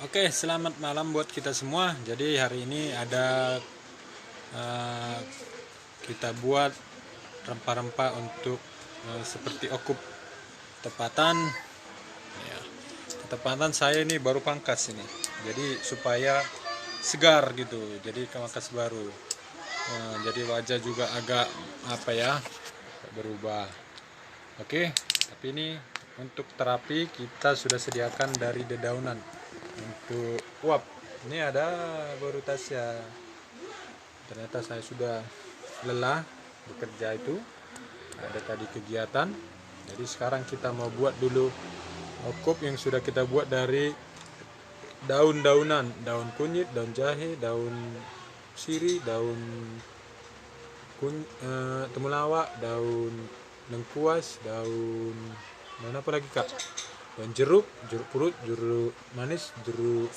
Oke, selamat malam buat kita semua. Jadi hari ini ada eh, kita buat rempah-rempah untuk seperti okup. Tepatan, ya, tepatan saya ini baru pangkas ini. Jadi supaya segar gitu. Jadi pangkas baru. Jadi wajah juga agak apa ya, berubah. Oke, tapi ini untuk terapi kita sudah sediakan dari dedaunan untuk uap. Ini ada baru tasya. Ternyata saya sudah lelah bekerja itu. Ada tadi kegiatan. Jadi sekarang kita mau buat dulu okup yang sudah kita buat dari daun-daunan, daun kunyit, daun jahe, daun sirih, daun temulawak, daun lengkuas, daun apa lagi kak? Daun jeruk, jeruk purut, jeruk manis, jeruk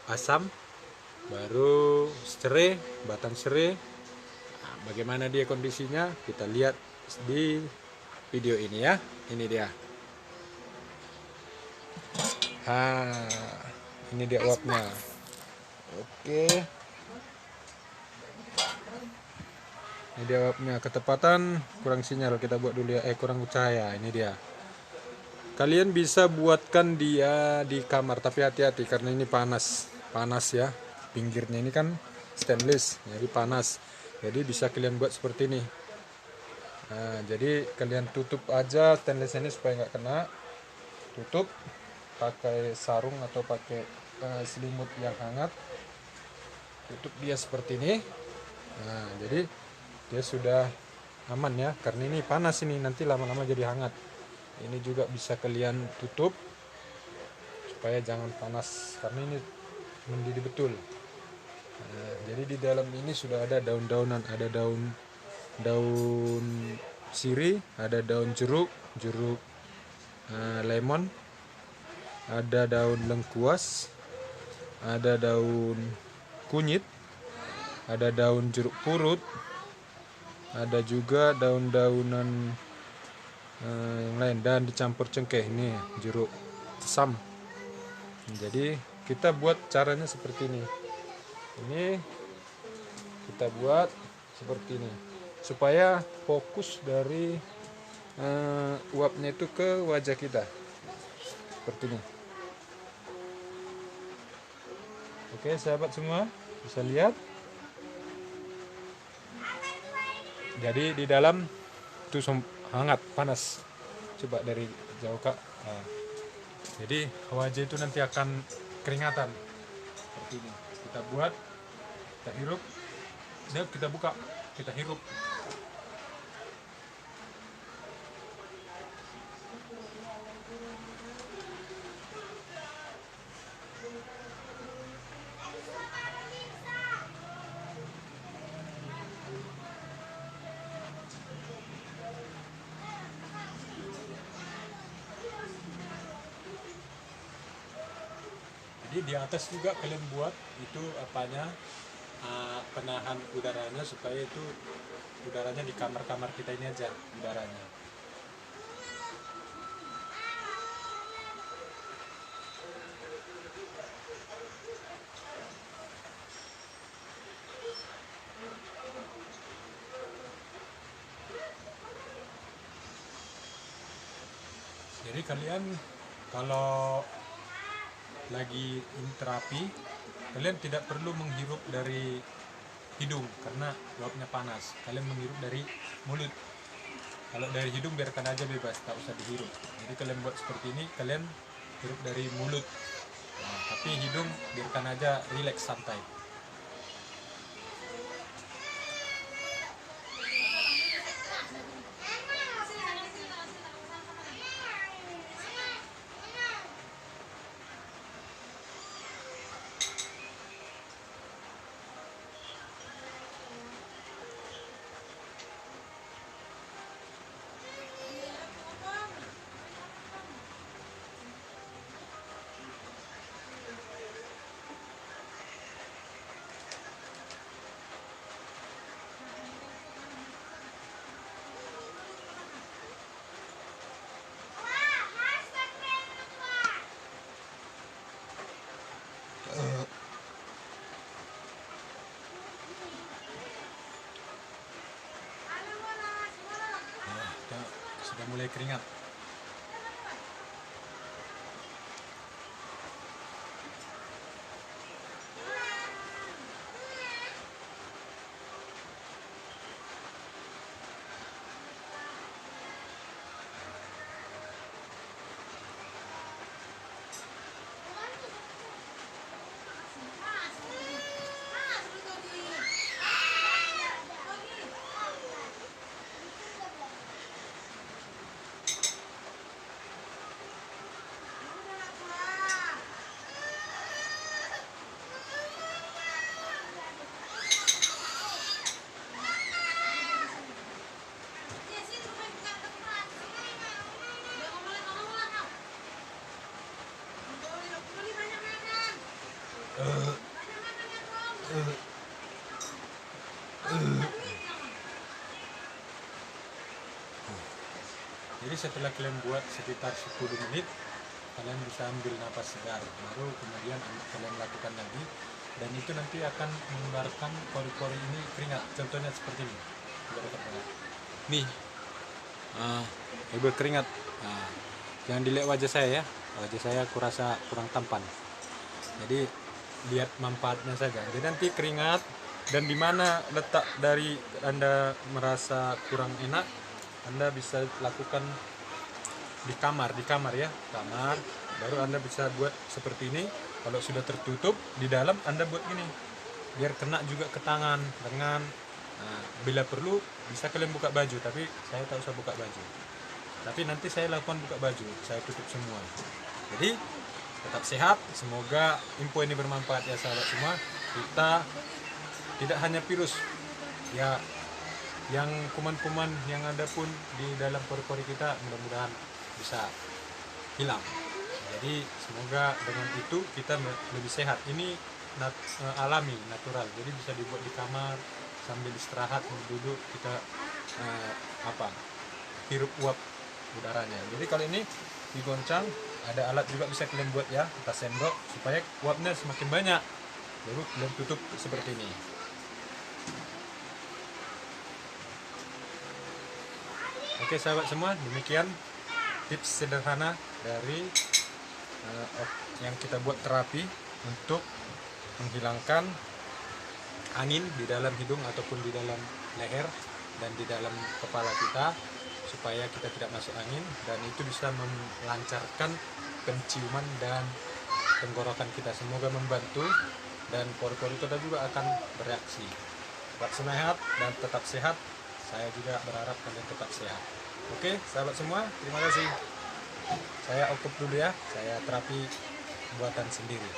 asam, baru serai, batang serai. Nah, bagaimana dia kondisinya kita lihat di video ini ya. Ini dia. Ini dia uapnya. Oke. Ini dia uapnya. Ketepatan kurang sinyal, kita buat dulu ya. Kurang cahaya. Ini dia. Kalian bisa buatkan dia di kamar, tapi hati-hati karena ini panas ya. Pinggirnya ini kan stainless, jadi panas. Jadi bisa kalian buat seperti ini. Nah, jadi kalian tutup aja stainless ini supaya nggak kena. Tutup pakai sarung atau pakai selimut yang hangat. Tutup dia seperti ini. Nah, jadi dia sudah aman ya, karena ini panas ini, nanti lama-lama jadi hangat. Ini juga bisa kalian tutup supaya jangan panas, karena ini mendidih betul. Nah, jadi di dalam ini sudah ada daun-daunan, ada daun sirih, ada daun jeruk lemon, ada daun lengkuas, ada daun kunyit, ada daun jeruk purut, ada juga daun-daunan yang lain, dan dicampur cengkeh. Ini jeruk asam. Jadi kita buat caranya seperti ini. Ini kita buat seperti ini supaya fokus dari uapnya itu ke wajah kita seperti ini. Oke sahabat semua, bisa lihat. Jadi di dalam itu hangat, panas. Coba dari jauh kak. Nah, jadi wajah itu nanti akan keringatan seperti ini. Kita buat, kita hirup, kita buka, kita hirup. Jadi di atas juga kalian buat itu apanya, penahan udaranya, supaya itu udaranya di kamar-kamar kita ini aja udaranya. Jadi kalian kalau lagi in terapi, kalian tidak perlu menghirup dari hidung karena uapnya panas. Kalian menghirup dari mulut. Kalau dari hidung biarkan aja bebas, tak usah dihirup. Jadi kalian buat seperti ini, kalian hirup dari mulut. Nah, tapi hidung biarkan aja rileks, santai. berkeringat. Jadi setelah kalian buat sekitar 10 menit, kalian bisa ambil napas segar, baru kemudian kalian lakukan lagi, dan itu nanti akan mengeluarkan pori-pori ini keringat. Contohnya seperti ini. Nih, ibu keringat. Jangan dilihat wajah saya ya, wajah saya kurasa kurang tampan. Jadi lihat manfaatnya saja. Jadi nanti keringat, dan di mana letak dari Anda merasa kurang enak, Anda bisa lakukan di kamar ya, kamar. Baru Anda bisa buat seperti ini. Kalau sudah tertutup di dalam, Anda buat gini, biar kena juga ke tangan, lengan. Nah, bila perlu bisa kalian buka baju, tapi saya tak usah buka baju. Tapi nanti saya lakukan buka baju, saya tutup semua. Jadi tetap sehat. Semoga info ini bermanfaat ya sahabat semua. Kita tidak hanya virus ya, yang kuman-kuman yang ada pun di dalam pori-pori kita mudah-mudahan bisa hilang. Jadi semoga dengan itu kita lebih sehat. Ini alami, natural. Jadi bisa dibuat di kamar sambil istirahat, duduk kita hirup uap udaranya. Jadi kalau ini digoncang, ada alat juga bisa kalian buat ya, kita sendok supaya uapnya semakin banyak. Baru kalian tutup seperti ini. Oke sahabat semua, demikian tips sederhana dari yang kita buat terapi untuk menghilangkan angin di dalam hidung ataupun di dalam leher dan di dalam kepala kita, supaya kita tidak masuk angin, dan itu bisa melancarkan penciuman dan tenggorokan kita. Semoga membantu, dan pori-pori kita juga akan bereaksi. Tetap semangat dan tetap sehat. Saya juga berharap kalian tetap sehat. Oke, sahabat semua, terima kasih. Saya okup dulu ya, saya terapi buatan sendiri.